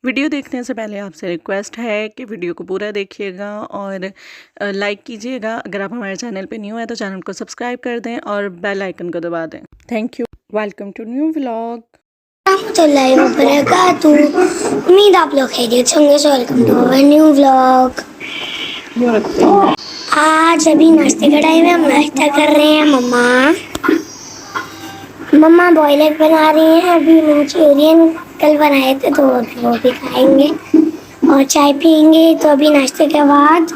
Video देखने से पहले आपसे रिक्वेस्ट है कि वीडियो को पूरा देखिएगा और लाइक कीजिएगा। अगर आप हमारे चैनल पे न्यू है तो चैनल को सब्सक्राइब कर दें और बेल आइकन को दबा दें। Thank you. Welcome to new vlog. उम्मीद आप लोग खैरियत से होंगे। Welcome to our new vlog. आज अभी नाश्ते का टाइम है, हम नाश्ता कर रहे हैं। मम्मा बॉयल एग बना रही हैं। अभी मंचूरियन कल बनाए थे तो अभी वो भी खाएंगे और चाय पियेंगे। तो अभी नाश्ते के बाद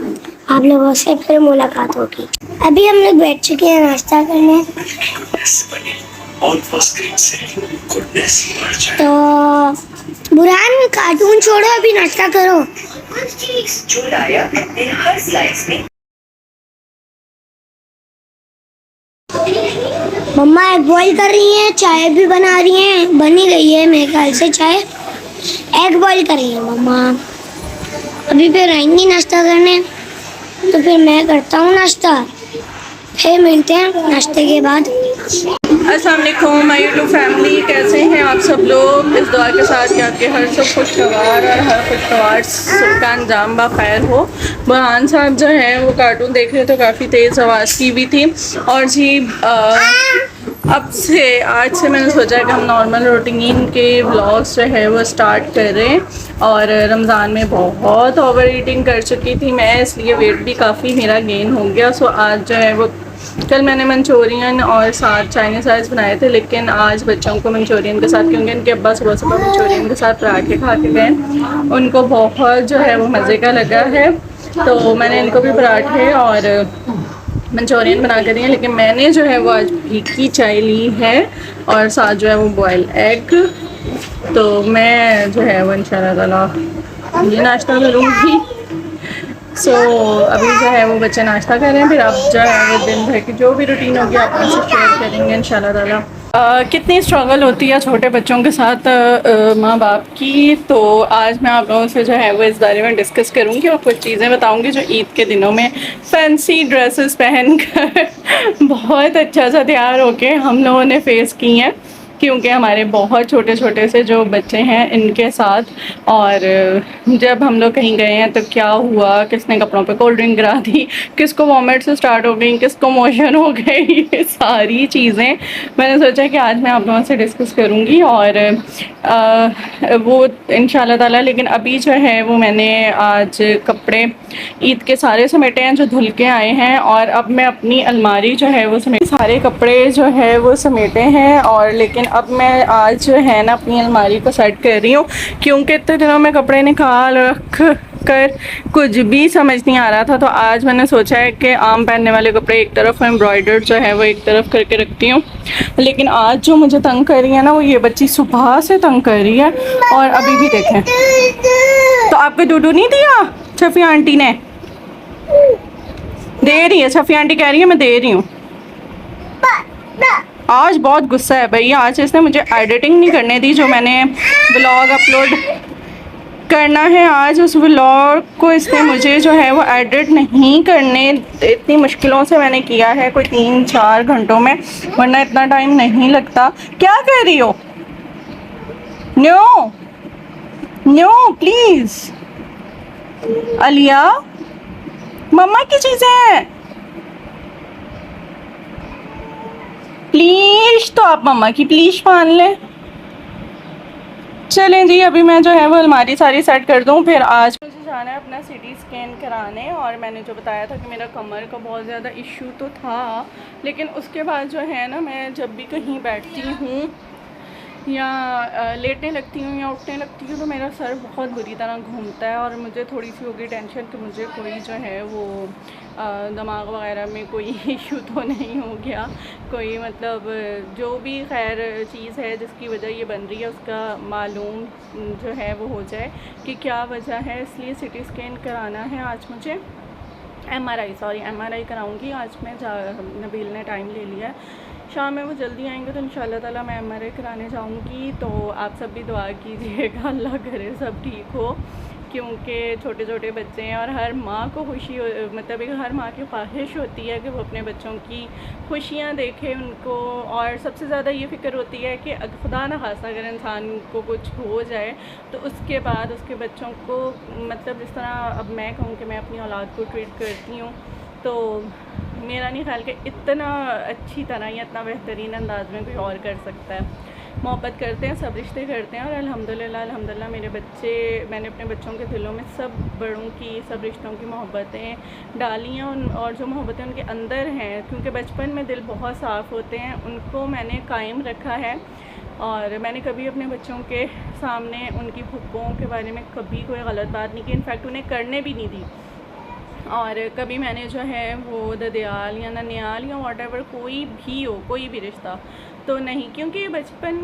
आप लोगों से फिर मुलाकात होगी। अभी हम लोग बैठ चुके हैं नाश्ता करने। तो बुरहान कार्टून छोड़ो, अभी नाश्ता करो। मम्मा एग बॉईल कर रही हैं, चाय भी बना रही हैं। बनी गई है मेरे ख्याल से चाय। एग बॉईल कर रही है मम्मा। अभी फिर आएंगी नाश्ता करने, तो फिर मैं करता हूँ नाश्ता, फिर मिलते हैं नाश्ते के बाद। अस्सलाम वालेकुम माय यूट्यूब फैमिली, कैसे हैं आप सब लोग। इस दुआ के साथ कि आपके हर सब खुशगवार और हर खुशगवार सब का अंजाम बखैर हो। बुरहान साहब जो है वो कार्टून देख रहे तो काफ़ी तेज़ आवाज़ की भी थी। और जी अब से आज से मैंने सोचा कि हम नॉर्मल रूटीन के व्लॉग्स जो है वो स्टार्ट कर रहे हैं। और रमज़ान में बहुत ओवर ईटिंग कर चुकी थी मैं, इसलिए वेट भी काफ़ी मेरा गेन हो गया। सो आज जो है वो, कल मैंने मंचूरियन और साथ चाइनीज़ राइस बनाए थे, लेकिन आज बच्चों को मंचूरियन के साथ, क्योंकि इनके अब्बा सुबह सुबह मंचूरियन के साथ पराठे खा के गए, उनको बहुत जो है वो मज़े का लगा है। तो मैंने इनको भी पराठे और मंचूरियन बना के दिए, लेकिन मैंने जो है वो आज फीकी चाय ली है और साथ जो है वो बॉयल एग। तो मैं जो है वो इंशाल्लाह ताला ये नाश्ता करूँगी। सो अभी जो है वो बच्चे नाश्ता कर रहे हैं, फिर अब जो है वो दिन भर की जो भी रूटीन होगी आप उनसे शेयर करेंगे इंशाल्लाह ताला। कितनी स्ट्रगल होती है छोटे बच्चों के साथ माँ बाप की। तो आज मैं आप लोगों से जो है वो इस बारे में डिस्कस करूँगी और कुछ चीज़ें बताऊँगी जो ईद के दिनों में फैंसी ड्रेसेस पहनकर बहुत अच्छा सा तैयार होके हम लोगों ने फेस की हैं, क्योंकि हमारे बहुत छोटे छोटे से जो बच्चे हैं इनके साथ। और जब हम लोग कहीं गए हैं तो क्या हुआ, किसने कपड़ों पे कोल्ड ड्रिंक गिरा दी, किसको वॉमिट से स्टार्ट हो गई, किसको मोशन हो गई, ये सारी चीज़ें मैंने सोचा कि आज मैं आप लोगों से डिस्कस करूँगी और वो इंशाल्लाह ताला। लेकिन अभी जो है वो मैंने आज कपड़े ईद के सारे समेटे हैं जो धुल के आए हैं, और अब मैं अपनी अलमारी जो है वो समेट, सारे कपड़े जो है वो समेटे हैं। और लेकिन अब मैं आज जो है ना अपनी अलमारी को सेट कर रही हूँ, क्योंकि इतने दिनों में कपड़े निकाल रख कर कुछ भी समझ नहीं आ रहा था। तो आज मैंने सोचा है कि आम पहनने वाले कपड़े एक तरफ, एम्ब्रॉयडर्ड जो है वो एक तरफ करके रखती हूँ। लेकिन आज जो मुझे तंग कर रही है ना, वो ये बच्ची सुबह से तंग कर रही है और अभी भी देखें। तो आपको डूडू नहीं दिया शफी आंटी ने? दे रही है, शफी आंटी कह रही है मैं दे रही हूँ। आज बहुत गुस्सा है भैया, आज इसने मुझे एडिटिंग नहीं करने दी जो मैंने ब्लॉग अपलोड करना है। आज उस व्लॉग को इसने मुझे जो है वो एडिट नहीं करने, इतनी मुश्किलों से मैंने किया है, कोई 3-4 घंटों में, वरना इतना टाइम नहीं लगता। क्या कर रही हो? नो नो प्लीज अलिया, मम्मा की चीज़ें हैं प्लीज। तो आप मम्मा की प्लीज मान लें। चलें जी, अभी मैं जो है वो अलमारी सारी सेट कर दूँ। फिर आज मुझे जाना है अपना सिटी स्कैन कराने, और मैंने जो बताया था कि मेरा कमर का बहुत ज़्यादा इशू तो था, लेकिन उसके बाद जो है ना मैं जब भी कहीं बैठती हूँ या लेटने लगती हूँ या उठने लगती हूँ तो मेरा सर बहुत बुरी तरह घूमता है, और मुझे थोड़ी सी होगी टेंशन कि मुझे कोई जो है वो दिमाग वगैरह में कोई इशू तो नहीं हो गया, कोई मतलब जो भी खैर चीज़ है जिसकी वजह ये बन रही है उसका मालूम जो है वो हो जाए कि क्या वजह है। इसलिए सिटी स्कैन कराना है आज मुझे, एमआरआई कराऊंगी आज मैं। नबील ने टाइम ले लिया, शाम में वो जल्दी आएंगे तो इंशाल्लाह ताला मैं एमआरआई कराने जाऊंगी। तो आप सब भी दुआ कीजिएगा, अल्लाह करे सब ठीक हो, क्योंकि छोटे छोटे बच्चे हैं और हर माँ को मतलब एक हर माँ की ख्वाहिश होती है कि वो अपने बच्चों की खुशियाँ देखे उनको। और सबसे ज़्यादा ये फ़िक्र होती है कि खुदा न खास्ता अगर इंसान को कुछ हो जाए तो उसके बाद उसके बच्चों को, मतलब जिस तरह अब मैं कहूँ कि मैं अपनी औलाद को ट्रीट करती हूँ, तो मेरा नहीं ख्याल कि इतना अच्छी तरह या इतना बेहतरीन अंदाज में कोई और कर सकता है। मोहब्बत करते हैं, सब रिश्ते करते हैं और अल्हम्दुलिल्लाह मैंने अपने बच्चों के दिलों में सब बड़ों की, सब रिश्तों की मोहब्बतें डाली हैं। और जो मोहब्बतें उनके अंदर हैं, क्योंकि बचपन में दिल बहुत साफ़ होते हैं, उनको मैंने कायम रखा है। और मैंने कभी अपने बच्चों के सामने उनकी फुप्पों के बारे में कभी कोई गलत बात नहीं की, इनफैक्ट उन्हें करने भी नहीं दी। और कभी मैंने जो है वो ददियाल या ननियाल या व्हाटएवर कोई भी रिश्ता तो नहीं, क्योंकि बचपन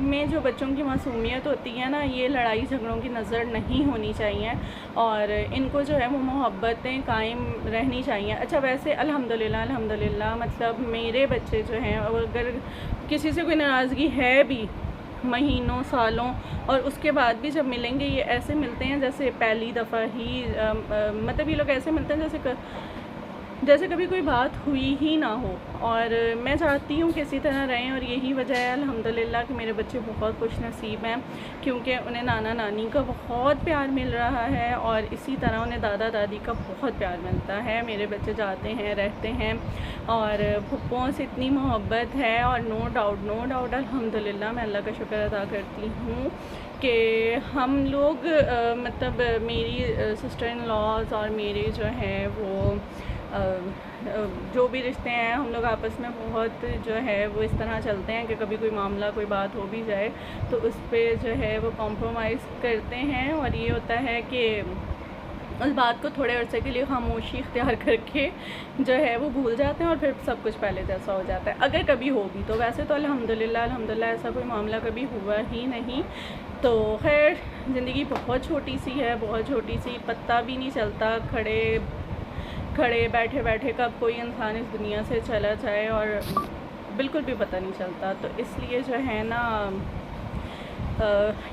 में जो बच्चों की मासूमियत होती है ना, ये लड़ाई झगड़ों की नज़र नहीं होनी चाहिए और इनको जो है वो मोहब्बतें कायम रहनी चाहिए। अच्छा, वैसे अल्हम्दुलिल्लाह मतलब मेरे बच्चे जो हैं, अगर किसी से कोई नाराज़गी है भी महीनों सालों और उसके बाद भी जब मिलेंगे, ये ऐसे मिलते हैं जैसे पहली दफ़ा ही मतलब ये लोग ऐसे मिलते हैं जैसे कभी कोई बात हुई ही ना हो। और मैं चाहती हूँ कि इसी तरह रहें और यही वजह है अल्हम्दुलिल्लाह कि मेरे बच्चे बहुत खुश नसीब हैं, क्योंकि उन्हें नाना नानी का बहुत प्यार मिल रहा है और इसी तरह उन्हें दादा दादी का बहुत प्यार मिलता है। मेरे बच्चे जाते हैं, रहते हैं और फुप्पों से इतनी मोहब्बत है। और नो डाउट अल्हम्दुलिल्लाह मैं अल्लाह का शुक्र अदा करती हूँ कि हम लोग मतलब मेरी सिस्टर इन लॉज और मेरे जो हैं वो जो भी रिश्ते हैं, हम लोग आपस में बहुत जो है वो इस तरह चलते हैं कि कभी कोई मामला, कोई बात हो भी जाए तो उस पर जो है वो कॉम्प्रोमाइज़ करते हैं। और ये होता है कि उस बात को थोड़े अरसे के लिए खामोशी इख्तियार करके जो है वो भूल जाते हैं और फिर सब कुछ पहले जैसा हो जाता है, अगर कभी हो भी तो। वैसे तो अल्हम्दुलिल्लाह ऐसा कोई मामला कभी हुआ ही नहीं। तो खैर, ज़िंदगी बहुत छोटी सी है, बहुत छोटी सी, पता भी नहीं चलता खड़े बैठे कब कोई इंसान इस दुनिया से चला जाए और बिल्कुल भी पता नहीं चलता। तो इसलिए जो है ना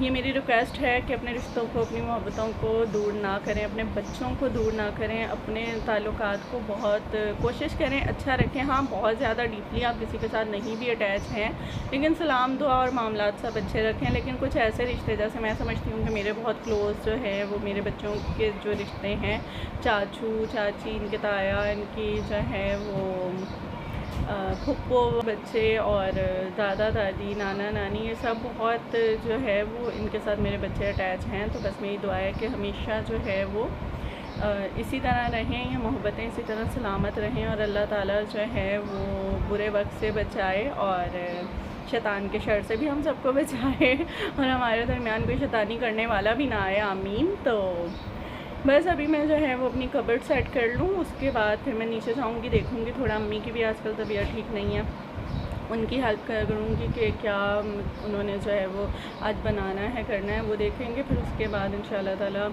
ये मेरी रिक्वेस्ट है कि अपने रिश्तों को, अपनी मोहब्बतों को दूर ना करें, अपने बच्चों को दूर ना करें, अपने ताल्लुकात को बहुत कोशिश करें अच्छा रखें। हाँ, बहुत ज़्यादा डीपली आप किसी के साथ नहीं भी अटैच हैं, लेकिन सलाम दुआ और मामलात सब अच्छे रखें। लेकिन कुछ ऐसे रिश्ते, जैसे मैं समझती हूँ कि मेरे बहुत क्लोज़ जो है वो मेरे बच्चों के जो रिश्ते हैं, चाचू चाची, इनके ताया, इनकी जो है वो फुप्पो बच्चे और दादा दादी, नाना नानी, ये सब बहुत जो है वो इनके साथ मेरे बच्चे अटैच हैं। तो बस मेरी दुआ है कि हमेशा जो है वो इसी तरह रहें, ये मोहब्बतें इसी तरह सलामत रहें और अल्लाह ताला जो है वो बुरे वक्त से बचाए और शैतान के शर से भी हम सबको बचाए और हमारे दरमियान कोई शैतानी करने वाला भी ना आए, आमीन। तो बस अभी मैं जो है वो अपनी कबर्ड सेट कर लूँ, उसके बाद फिर मैं नीचे जाऊँगी, देखूँगी थोड़ा। अम्मी की भी आजकल तबीयत ठीक नहीं है, उनकी हेल्प करूँगी कि क्या उन्होंने जो है वो आज बनाना है, करना है, वो देखेंगे। फिर उसके बाद इंशाल्लाह ताला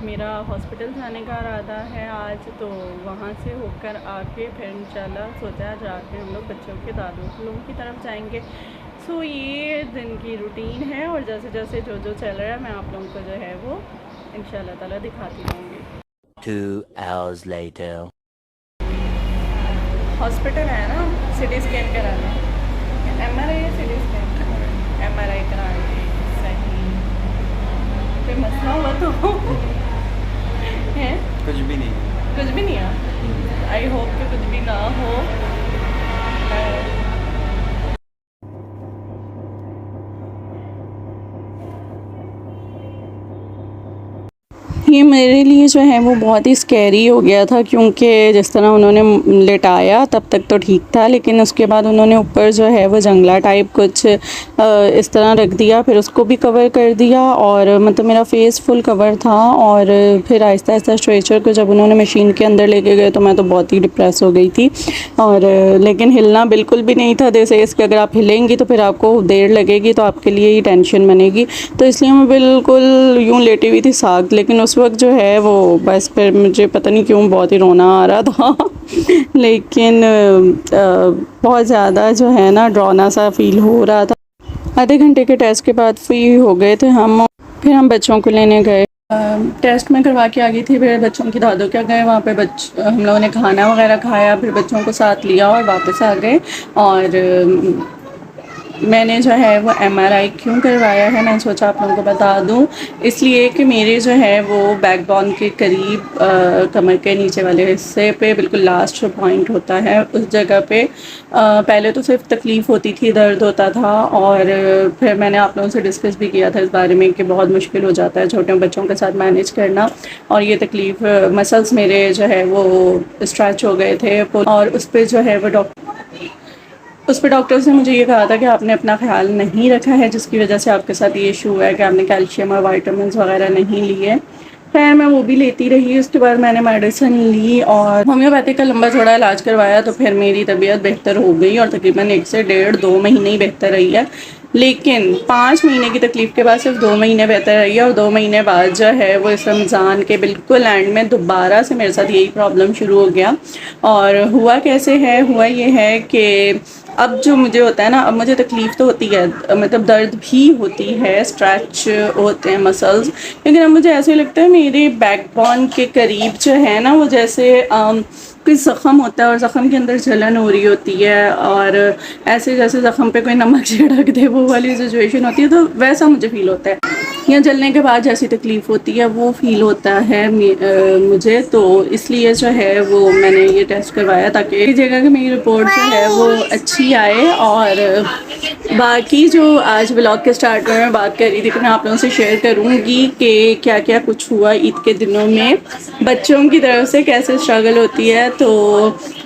मेरा हॉस्पिटल जाने का इरादा है आज, तो वहाँ से होकर आके फिर इंशाल्लाह सोचा जाके हम लोग बच्चों के दादू लोगों की तरफ जाएंगे। सो ये दिन की रूटीन है और जैसे जैसे जो चल रहा है मैं आप लोगों को जो है वो इंशाल्लाह ताला दिखाती रहूँगी। 2 hours later. हॉस्पिटल है ना, सिटी स्कैन कराना, MRI या सिटी स्कैन, MRI करानी, सही। कोई मसला हुआ तो है? कुछ भी नहीं है। आई होप कि कुछ भी ना हो। ये मेरे लिए जो है वो बहुत ही स्कैरी हो गया था, क्योंकि जिस तरह उन्होंने लेटाया तब तक तो ठीक था, लेकिन उसके बाद उन्होंने ऊपर जो है वो जंगला टाइप कुछ इस तरह रख दिया, फिर उसको भी कवर कर दिया और मतलब मेरा फेस फुल कवर था। और फिर आहिस्ता आहिस्ता स्ट्रेचर को जब उन्होंने मशीन के अंदर लेके गए तो मैं तो बहुत ही डिप्रेस हो गई थी। और लेकिन हिलना बिल्कुल भी नहीं था, जैसे इसके अगर आप हिलेंगी तो फिर आपको देर लगेगी, तो आपके लिए ही टेंशन बनेगी। तो इसलिए मैं बिल्कुल यूँ लेटी हुई थी साग, लेकिन उस वक्त जो है वो बस फिर मुझे पता नहीं क्यों बहुत ही रोना आ रहा था लेकिन बहुत ज़्यादा जो है ना डरावना सा फील हो रहा था। आधे घंटे के टेस्ट के बाद फ्री हो गए थे हम फिर हम बच्चों को लेने गए, टेस्ट में करवा के आ गई थी। फिर बच्चों की दादों क्या गए वहाँ पे हम लोगों ने खाना वगैरह खाया, फिर बच्चों को साथ लिया और वापस आ गए। और मैंने जो है वो MRI क्यों करवाया है, मैंने सोचा आप लोगों को बता दूं। इसलिए कि मेरे जो है वो बैकबोन के करीब कमर के नीचे वाले हिस्से पे बिल्कुल लास्ट जो पॉइंट होता है उस जगह पे पहले तो सिर्फ तकलीफ़ होती थी, दर्द होता था। और फिर मैंने आप लोगों से डिस्कस भी किया था इस बारे में कि बहुत मुश्किल हो जाता है छोटे बच्चों के साथ मैनेज करना। और ये तकलीफ़ मसल्स मेरे जो है वो स्ट्रेच हो गए थे और उस पर जो है वो डॉक्टर्स ने मुझे ये कहा था कि आपने अपना ख्याल नहीं रखा है, जिसकी वजह से आपके साथ ये इशू हुआ है कि आपने कैल्शियम और वाइटामिन वगैरह नहीं लिए। खैर मैं वो भी लेती रही, उसके बाद मैंने मेडिसिन ली और होम्योपैथिक का लंबा थोड़ा इलाज करवाया, तो फिर मेरी तबीयत बेहतर हो गई और तकरीबन 1 से 1.5-2 महीने ही बेहतर रही है। लेकिन 5 महीने की तकलीफ़ के बाद सिर्फ 2 महीने बेहतर रही है। और 2 महीने बाद जो है वो इस रमज़ान के बिल्कुल एंड में दोबारा से मेरे साथ यही प्रॉब्लम शुरू हो गया। और हुआ कैसे है, हुआ ये है कि अब जो मुझे होता है ना, अब मुझे तकलीफ़ तो होती है, मतलब दर्द भी होती है, स्ट्रेच होते हैं मसल्स, लेकिन अब मुझे ऐसे लगता है मेरे बैकबोन के करीब जो है ना वो जैसे कोई ज़ख़म होता है और ज़ख़म के अंदर जलन हो रही होती है और ऐसे जैसे ज़ख़म पे कोई नमक छिड़क दे, वो वाली सिचुएशन होती है, तो वैसा मुझे फ़ील होता है। या जलने के बाद जैसी तकलीफ़ होती है वो फ़ील होता है मुझे। तो इसलिए जो है वो मैंने ये टेस्ट करवाया ताकि इस जगह की मेरी रिपोर्ट जो है वो अच्छी आए। और बाकी जो आज व्लॉग के स्टार्ट में मैं बात कर रही थी कि मैं आप लोगों से शेयर करूँगी कि क्या क्या कुछ हुआ ईद के दिनों में, बच्चों की तरफ से कैसे स्ट्रगल होती है। तो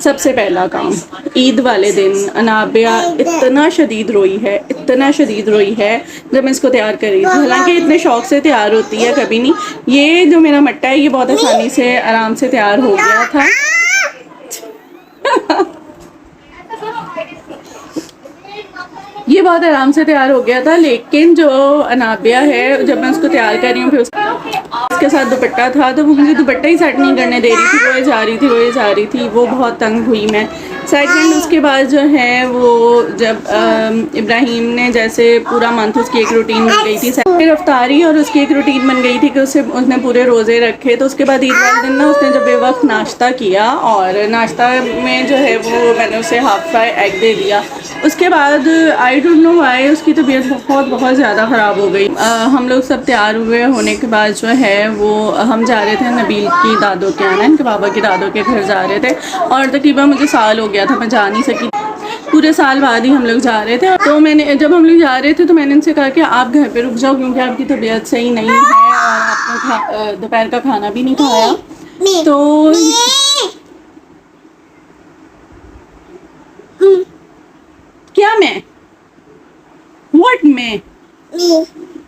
सबसे पहला काम, ईद वाले दिन अनाबिया इतना शदीद रोई है, इतना शदीद रोई है जब मैं इसको तैयार कर रही थी। हालांकि इतने शौक़ से तैयार होती है कभी नहीं। ये जो मेरा मट्टा है ये बहुत आसानी से आराम से तैयार हो गया था। ये बहुत आराम से तैयार हो गया था, लेकिन जो अनाबिया है जब मैं उसको तैयार कर रही हूँ फिर उसके साथ दुपट्टा था तो वो मुझे दुपट्टा ही सेट नहीं करने दे रही थी, रोए जा रही थी, वो बहुत तंग हुई मैं। सेकंड उसके बाद जो है वो जब इब्राहिम ने जैसे पूरा मंथ उसकी एक रूटीन बन गई थी, फिर अफ्तारी और उसकी एक रूटीन बन गई थी कि उसने पूरे रोज़े रखे। तो उसके बाद ईद वाले दिन ना उसने जब बेवक्त नाश्ता किया और नाश्ता में जो है वो मैंने उसे हाफ फ्राई एग दे दिया। उसके बाद आई डोंट नो व्हाई उसकी तबीयत बहुत ज़्यादा ख़राब हो गई। हम लोग सब तैयार हुए होने के बाद जो है वो हम जा रहे थे नबील की दादों के यहाँ, इनके बाबा की दादों के घर जा रहे थे और तकरीबन मुझे साल हो गया था, मैं जा नहीं सकी, पूरे साल बाद ही हम लोग जा रहे थे। तो मैंने जब हम लोग जा रहे थे तो मैंने इनसे कहा कि आप घर पे रुक जाओ क्योंकि आपकी तबीयत सही नहीं है और आपने दोपहर का खाना भी नहीं खाया। तो क्या मैं व्हाट मैं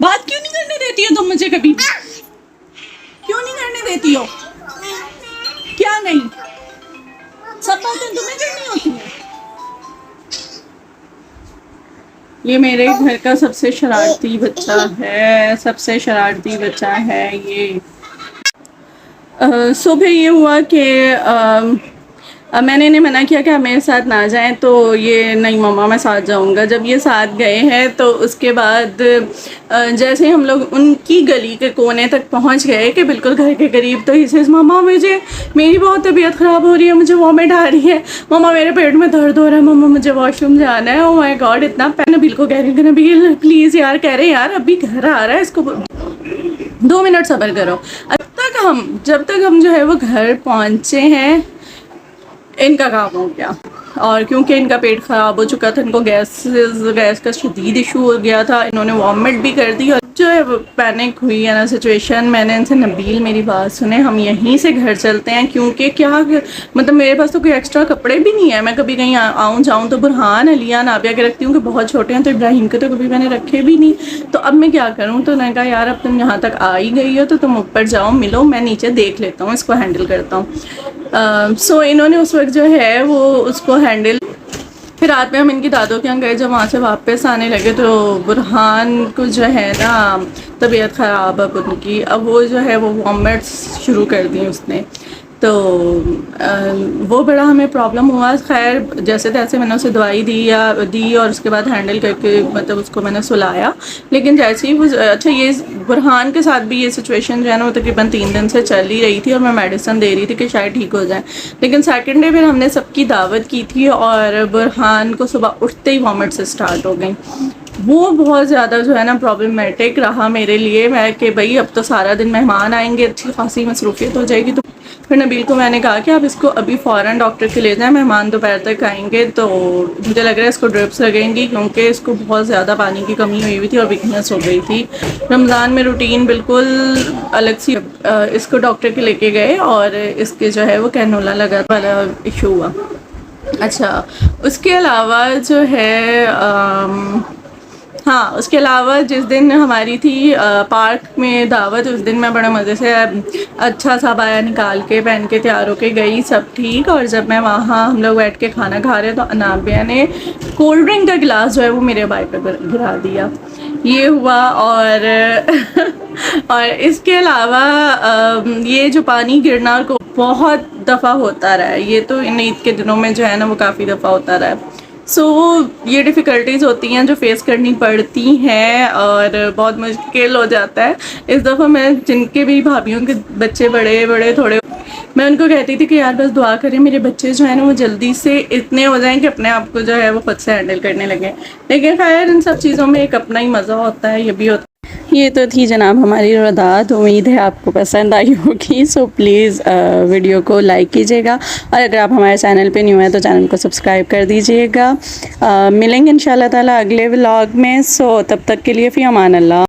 बात क्यों नहीं करने देती हो तुम मुझे, कभी क्यों नहीं करने देती हो? क्या नहीं, सब बातें तुम्हें करनी होती है। ये मेरे घर का सबसे शरारती बच्चा है, सबसे शरारती बच्चा है ये। सुबह ये हुआ कि मैंने इन्हें मना किया कि आप मेरे साथ ना जाएं, तो ये नहीं मम्मा मैं साथ जाऊंगा। जब ये साथ गए हैं तो उसके बाद जैसे हम लोग उनकी गली के कोने तक पहुंच गए कि बिल्कुल घर के करीब, तो ही सेज़ मम्मा मेरी बहुत तबीयत ख़राब हो रही है, मुझे वॉमिट आ रही है, मम्मा मेरे पेट में दर्द हो रहा है, मम्मा मुझे वॉशरूम जाना है। ओह माय गॉड, इतना नबील को कह रही हूँ कि नबील प्लीज़ यार, कह रहे यार अभी घर आ रहा है, इसको 2 मिनट सब्र करो। जब तक हम जो है वो घर पहुँचे हैं इनका काम हो गया। और क्योंकि इनका पेट ख़राब हो चुका था, इनको गैस का शदीद इशू हो गया था, इन्होंने वॉमिट भी कर दी और जो है पैनिक हुई है ना सिचुएशन। मैंने इनसे नबील मेरी बात सुने, हम यहीं से घर चलते हैं क्योंकि क्या मतलब मेरे पास तो कोई एक्स्ट्रा कपड़े भी नहीं है, मैं कभी कहीं आऊँ जाऊँ तो बुरहान अलिया नाबिया के रखती हूँ कि बहुत छोटे हैं, तो इब्राहिम के तो कभी मैंने रखे भी नहीं। तो अब मैं क्या करूँ, तो मैंने कहा यार अब तुम यहाँ तक आ ही गई हो तो तुम ऊपर जाओ, मिलो, मैं नीचे देख लेता हूँ, इसको हैंडल करता हूँ। सो इन्होंने उस वक्त जो है वो उसको हैंडल। फिर रात में हम इनकी दादों के यहाँ गए, जब वहाँ से वापस आने लगे तो बुरहान को जो है ना तबीयत ख़राब अब उनकी, अब वो जो है वो वॉमिट्स शुरू कर दी उसने। तो वो बड़ा हमें प्रॉब्लम हुआ। खैर जैसे तैसे मैंने उसे दवाई दी और उसके बाद हैंडल करके मतलब उसको मैंने सुलाया। लेकिन जैसे ही वो अच्छा, ये बुरहान के साथ भी ये सिचुएशन जो है ना वो तकरीबन 3 दिन से चल ही रही थी और मैं मेडिसिन दे रही थी कि शायद ठीक हो जाए। लेकिन सेकंड डे फिर हमने सबकी दावत की थी और बुरहान को सुबह उठते ही वॉमिट से स्टार्ट हो गई। वो बहुत ज़्यादा जो है ना प्रॉब्लमेटिक रहा मेरे लिए। मैं कि भाई अब तो सारा दिन मेहमान आएंगे, अच्छी खासी मसरूफियत हो जाएगी। तो फिर नबील को मैंने कहा कि आप इसको अभी फ़ौरन डॉक्टर के ले जाएं, मेहमान दोपहर तक आएंगे तो मुझे लग रहा है इसको ड्रिप्स लगेंगी, क्योंकि इसको बहुत ज़्यादा पानी की कमी हुई थी और वीकनेस हो गई थी। रमज़ान में रूटीन बिल्कुल अलग सी। इसको डॉक्टर के लेके गए और इसके जो है वो कैनोला लगा वाला इशू हुआ। अच्छा, उसके अलावा जो है हाँ, उसके अलावा जिस दिन हमारी थी पार्क में दावत, उस दिन मैं बड़े मज़े से अच्छा सा बाया निकाल के पहन के तैयार होके गई, सब ठीक। और जब मैं वहाँ हम लोग बैठ के खाना खा रहे तो अनाबिया ने कोल्ड ड्रिंक का गिलास जो है वो मेरे बाई पे गिरा दिया। ये हुआ और और इसके अलावा ये जो पानी गिरना को बहुत दफ़ा होता रहा है। ये तो इन ईद के दिनों में जो है ना वो काफ़ी दफ़ा होता रहा है। सो ये डिफ़िकल्टीज़ होती हैं जो फ़ेस करनी पड़ती हैं और बहुत मुश्किल हो जाता है। इस दफ़ा मैं जिनके भी भाभीयों के बच्चे बड़े बड़े थोड़े, मैं उनको कहती थी कि यार बस दुआ करें मेरे बच्चे जो है ना वो जल्दी से इतने हो जाएं कि अपने आप को जो है वो खुद से हैंडल करने लगें। लेकिन खैर इन सब चीज़ों में एक अपना ही मज़ा होता है, ये भी होता है। ये तो थी जनाब हमारी रदात। उम्मीद है आपको पसंद आई होगी। सो प्लीज़ वीडियो को लाइक कीजिएगा और अगर आप हमारे चैनल पे न्यू हैं तो चैनल को सब्सक्राइब कर दीजिएगा। मिलेंगे इंशाल्लाह ताला अगले व्लॉग में। सो तब तक के लिए फ़ी अमान अल्लाह।